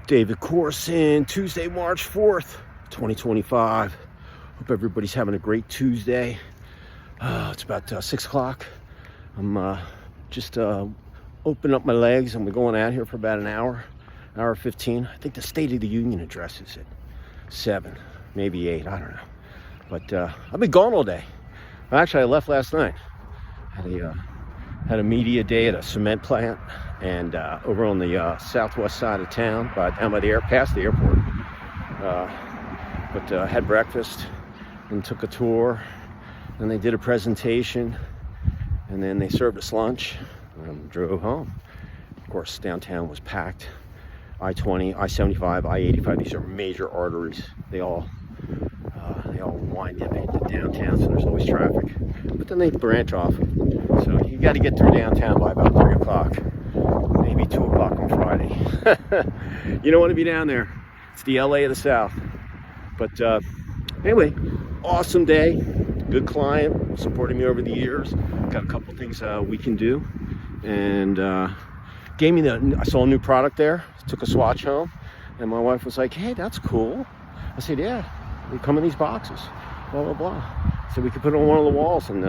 David Corson, Tuesday, March 4th, 2025. Hope everybody's having a great Tuesday. It's about 6 o'clock. I'm just opening up my legs and we're going out here for about an hour 15. I think the State of the Union address is at 7, maybe 8, I don't know. But I've been gone all day. Actually, I left last night. Had a media day at a cement plant and over on the southwest side of town, down by the past the airport. But had breakfast and took a tour, and they did a presentation, and then they served us lunch and drove home. Of course, downtown was packed. I-20, I-75, I-85, these are major arteries. They all wind up into downtown, so there's always traffic. But then they branch off. So you got to get through downtown by about 3 o'clock, maybe 2 o'clock on Friday. You don't want to be down there. It's the LA of the South. But anyway, awesome day. Good client, supporting me over the years. Got a couple things we can do. And gave me I saw a new product there. Took a swatch home. And my wife was like, hey, that's cool. I said, yeah, they come in these boxes. Blah, blah, blah. So we could put it on one of the walls and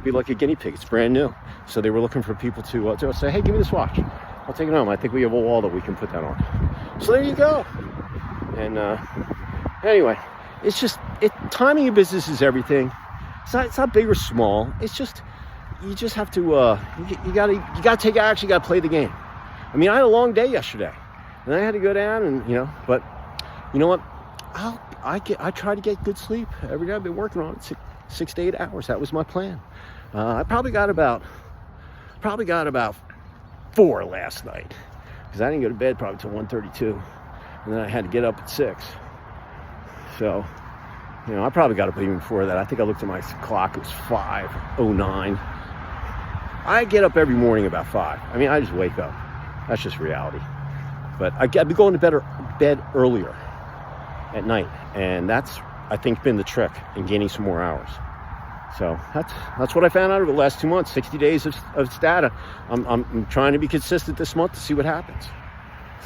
be like a guinea pig. It's brand new. So they were looking for people to say, hey, give me this watch. I'll take it home. I think we have a wall that we can put that on. So there you go. And anyway, it's just, timing your business is everything. It's not big or small. It's just, you just have to, you gotta take action. You gotta play the game. I mean, I had a long day yesterday and I had to go down and, but you know what? I try to get good sleep every day. I've been working on it 6 to 8 hours. That was my plan. I probably got about 4 last night because I didn't go to bed probably till 1:32, and then I had to get up at 6. So, I probably got up even before that. I think I looked at my clock. It was 5:09. I get up every morning about 5. I mean, I just wake up. That's just reality. But I'd be going to bed earlier at night, and that's, I think, been the trick in gaining some more hours. So that's what I found out over the last 2 months, 60 days of data. I'm trying to be consistent this month to see what happens.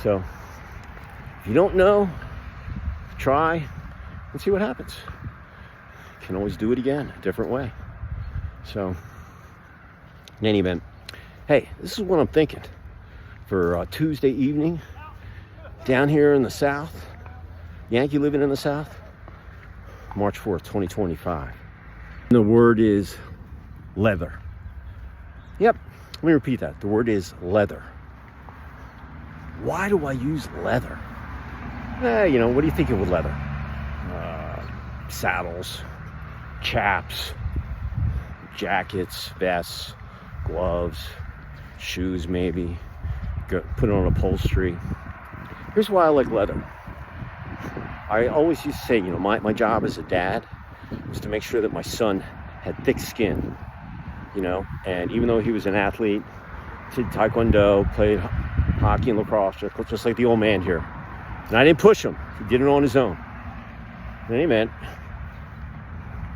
So if you don't know, try and see what happens. You can always do it again, a different way. So in any event, hey, this is what I'm thinking for Tuesday evening down here in the South. Yankee living in the South, March 4th, 2025. And the word is leather. Yep, let me repeat that. The word is leather. Why do I use leather? What do you think of with leather? Saddles, chaps, jackets, vests, gloves, shoes maybe. Put it on upholstery. Here's why I like leather. I always used to say, my job as a dad was to make sure that my son had thick skin, and even though he was an athlete, did taekwondo, played hockey and lacrosse, just like the old man here. And I didn't push him. He did it on his own. In any event,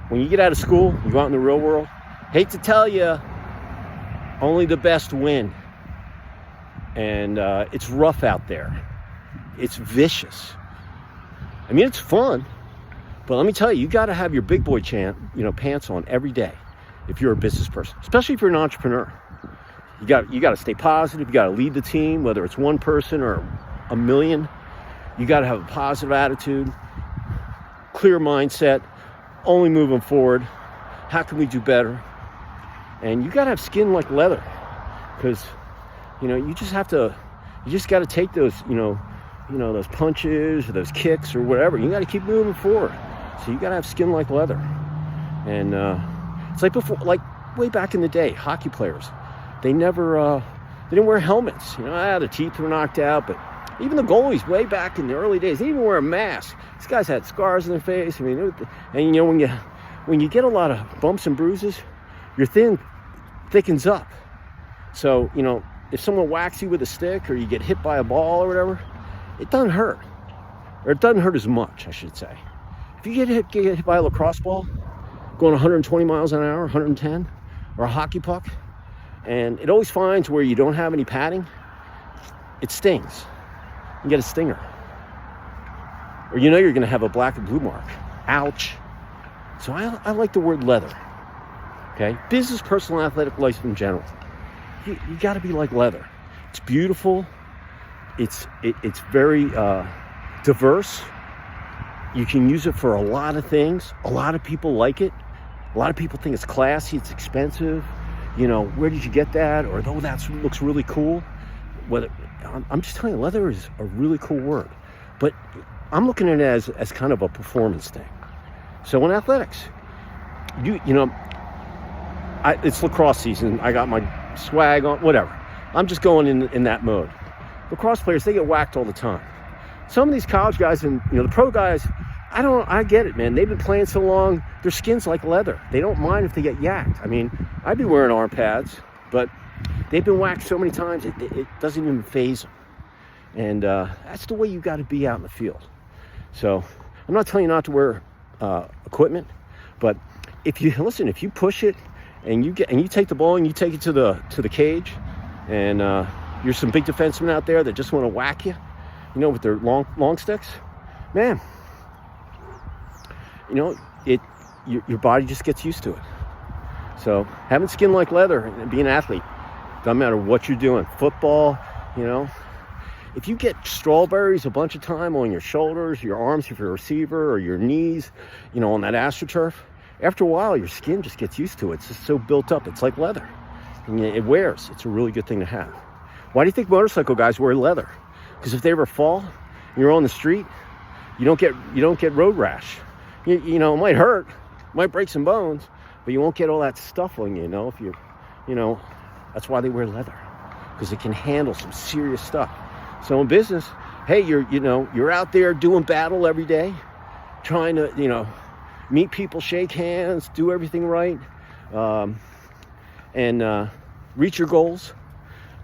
when you get out of school, you go out in the real world, hate to tell you, only the best win. And it's rough out there. It's vicious. I mean, it's fun, but let me tell you, you got to have your big boy pants on every day if you're a business person, especially if you're an entrepreneur. You got to stay positive. You got to lead the team, whether it's one person or a million. You got to have a positive attitude, clear mindset, only moving forward. How can we do better? And you got to have skin like leather, because you just got to take those, those punches or those kicks or whatever. You got to keep moving forward. So you got to have skin like leather. And it's like before, like way back in the day, hockey players, they didn't wear helmets. The teeth were knocked out, but even the goalies way back in the early days, they didn't even wear a mask. These guys had scars on their face. I mean, when you get a lot of bumps and bruises, your skin thickens up. So, if someone whacks you with a stick or you get hit by a ball or whatever, it doesn't hurt. Or it doesn't hurt as much, I should say. If you get hit by a lacrosse ball going 120 miles an hour, 110, or a hockey puck, and it always finds where you don't have any padding, it stings. and get a stinger. Or you know you're going to have a black and blue mark. Ouch. So I like the word leather. Okay? Business, personal, athletic life in general. You got to be like leather. It's beautiful. It's very diverse. You can use it for a lot of things. A lot of people like it. A lot of people think it's classy, it's expensive. You know, where did you get that? Or, oh, that looks really cool. I'm just telling you, leather is a really cool word. But I'm looking at it as kind of a performance thing. So in athletics, you know, it's lacrosse season. I got my swag on, whatever. I'm just going in that mode. Lacrosse players, they get whacked all the time. Some of these college guys and, you know, the pro guys, I get it, man. They've been playing so long, their skin's like leather. They don't mind if they get yacked. I mean, I'd be wearing arm pads, but they've been whacked so many times, it doesn't even faze them. And that's the way you got to be out in the field. So I'm not telling you not to wear equipment, but if you push it and you take the ball and you take it to the cage, and you're some big defensemen out there that just want to whack you, you know, with their long sticks, man, you know, your body just gets used to it. So having skin like leather and being an athlete, doesn't matter what you're doing, football, you know, if you get strawberries a bunch of time on your shoulders, your arms if you're a receiver, or your knees, you know, on that AstroTurf, after a while your skin just gets used to it. It's just so built up. It's like leather. And it wears. It's a really good thing to have. Why do you think motorcycle guys wear leather? Because if they ever fall, and you're on the street, you don't get road rash. You know, it might hurt, might break some bones, but you won't get all that stuff on you. You know, you know, that's why they wear leather, because it can handle some serious stuff. So in business, hey, you're out there doing battle every day, trying to, you know, meet people, shake hands, do everything right, and reach your goals.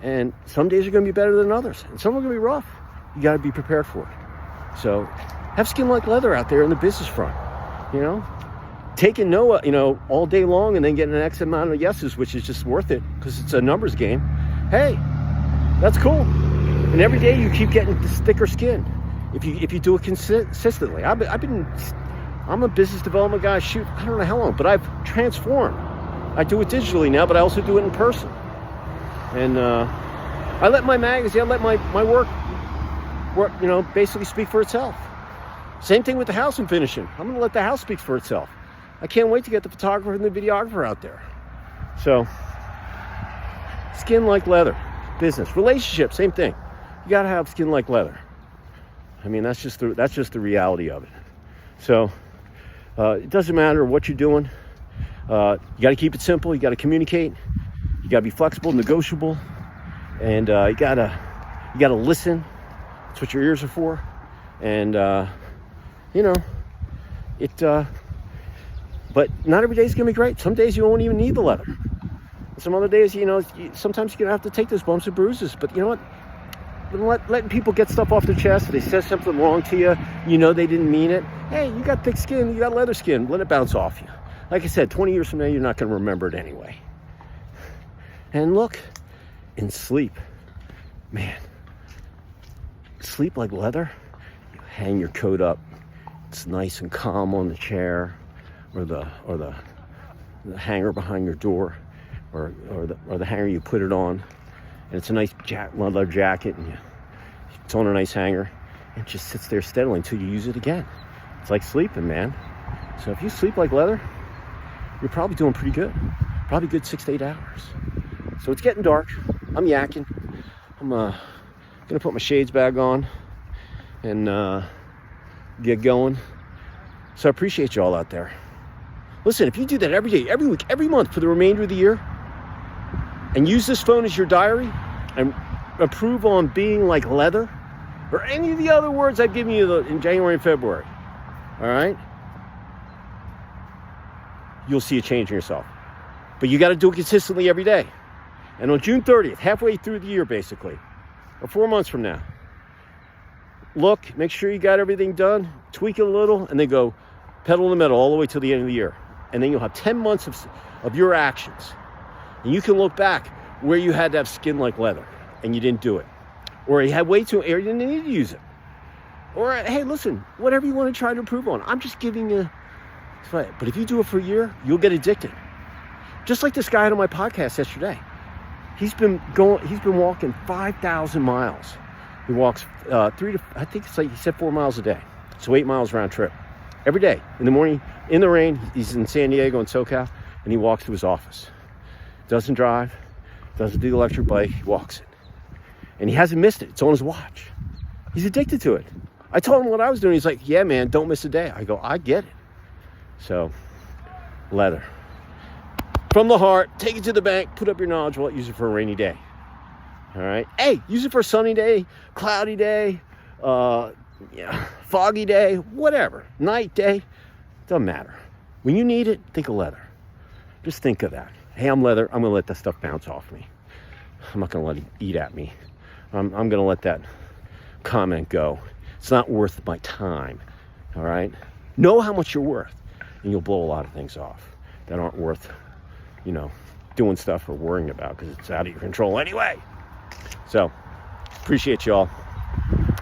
And some days are going to be better than others, and some are going to be rough. You got to be prepared for it. So have skin like leather out there in the business front. You know, taking no, you know, all day long and then getting an X amount of yeses, which is just worth it because it's a numbers game. Hey, that's cool. And every day you keep getting this thicker skin if you do it consistently. I'm a business development guy. Shoot, I don't know how long, but I've transformed. I do it digitally now, but I also do it in person. And I let my magazine, I let my work, you know, basically speak for itself. Same thing with the house I'm finishing. I'm going to let the house speak for itself. I can't wait to get the photographer and the videographer out there. So, skin like leather. Business. Relationship, same thing. You got to have skin like leather. I mean, that's just the reality of it. So, it doesn't matter what you're doing. You got to keep it simple. You got to communicate. You got to be flexible, negotiable, and you got to listen. That's what your ears are for. And you know, but not every day is gonna be great. Some days you won't even need the leather. Some other days, you know, sometimes you're gonna have to take those bumps and bruises. But you know what? Letting people get stuff off their chest. If they said something wrong to you, you know they didn't mean it. Hey, you got thick skin. You got leather skin. Let it bounce off you. Like I said, 20 years from now, you're not gonna remember it anyway. And look, in sleep, man, sleep like leather. You hang your coat up. It's nice and calm on the chair, or the hanger behind your door, or the hanger you put it on, and it's a nice leather jacket, and it's on a nice hanger, and it just sits there steadily until you use it again. It's like sleeping, man. So if you sleep like leather, you're probably doing pretty good. Probably good 6 to 8 hours. So it's getting dark. I'm yakking. I'm gonna put my shades back on and get going. So I appreciate you all out there. Listen, if you do that every day, every week, every month for the remainder of the year, and use this phone as your diary, and improve on being like leather, or any of the other words I've given you in January and February, all right? You'll see a change in yourself. But you got to do it consistently every day. And on June 30th, halfway through the year basically, or 4 months from now, look, make sure you got everything done, tweak it a little, and then go pedal to the metal all the way to the end of the year. And then you'll have 10 months of your actions. And you can look back where you had to have skin like leather and you didn't do it. Or you had way too, or you didn't need to use it. Or, hey, listen, whatever you want to try to improve on. I'm just giving you, but if you do it for a year, you'll get addicted. Just like this guy on my podcast yesterday. He's been walking 5,000 miles. He walks I think it's like, he said 4 miles a day. So 8 miles round trip. Every day. In the morning, in the rain, he's in San Diego in SoCal, and he walks to his office. Doesn't drive, doesn't do the electric bike, he walks it. And he hasn't missed it. It's on his watch. He's addicted to it. I told him what I was doing. He's like, yeah, man, don't miss a day. I go, I get it. So, leather. From the heart, take it to the bank, put up your knowledge wallet, use it for a rainy day. All right? Hey, use it for a sunny day, cloudy day, foggy day, whatever. Night day, doesn't matter. When you need it, think of leather. Just think of that. Hey, I'm leather. I'm going to let that stuff bounce off me. I'm not going to let it eat at me. I'm going to let that comment go. It's not worth my time. All right? Know how much you're worth, and you'll blow a lot of things off that aren't worth, doing stuff or worrying about, because it's out of your control anyway. So, appreciate y'all.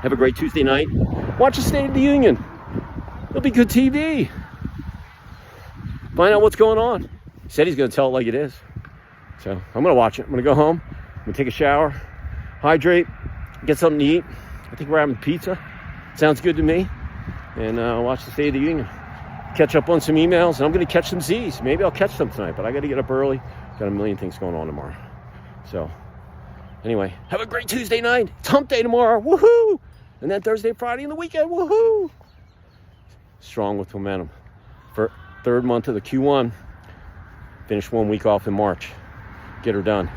Have a great Tuesday night. Watch the State of the Union. It'll be good TV. Find out what's going on. He said he's going to tell it like it is. So, I'm going to watch it. I'm going to go home. I'm going to take a shower, hydrate, get something to eat. I think we're having pizza. Sounds good to me. And watch the State of the Union. Catch up on some emails, and I'm going to catch some Z's. Maybe I'll catch them tonight, but I got to get up early. Got a million things going on tomorrow. So, anyway, have a great Tuesday night. It's hump day tomorrow. Woohoo! And then Thursday, Friday, and the weekend. Woohoo! Strong with momentum. For third month of the Q1. Finish 1 week off in March. Get her done.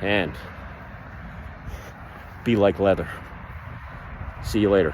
And be like leather. See you later.